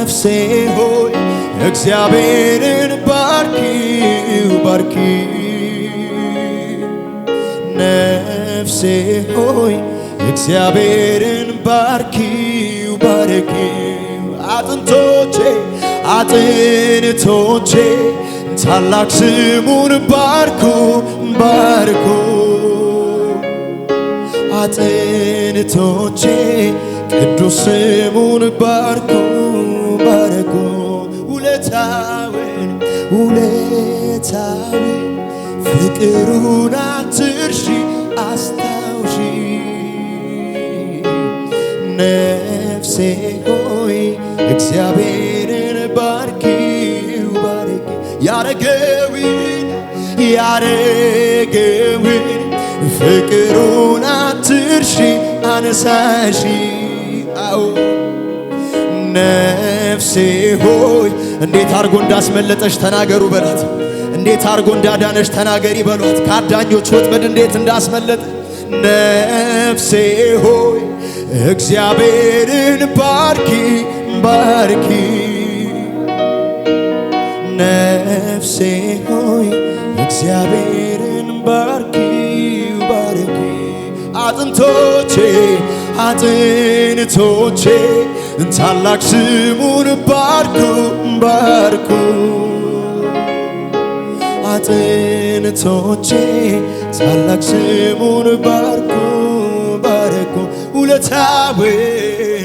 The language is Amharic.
ነፍሴ ሆይ እግዚአብሔርን ባርኪው ባርኪ ነፍሴ ሆይ እግዚአብሔርን ባርኪው ባርኪው አጥንቶቼ ታላቅ ስሙን ባርኩ ባርኩ አጥንቶቼ ቅዱስ ስሙን ባርኩ ባርኩ ውለታውን ፍቅሩን አትርሺ አስታውሺ ነፍሴ ሆይ እግዚአብሔርን ባርኪው ባርኪ ያረገውን ፍቅሩን አትርሺ አነሳሺ አው ነፍሴ ሆይ እንዴት አርጎ እንዳስመለጠሽ ተናገሩ በላት። እንዴት አርጎ እንዳዳነሽ ተናገሪ በሏት። ከአዳኞች ወጥመድ እንዴት እንዳስመለጠ ነፍሴ ሆይ እግዚአብሔርን ባርኪ ባርኪ ነፍሴ ሆይ እግዚአብሔርን ባርኪ ባርኪ አጥንቶቼ ታላቅ ስሙን ባርኩ ባርኩ አጥንቶቼ ታላቅ ስሙን ባርኩ ባርኩ ውለታውን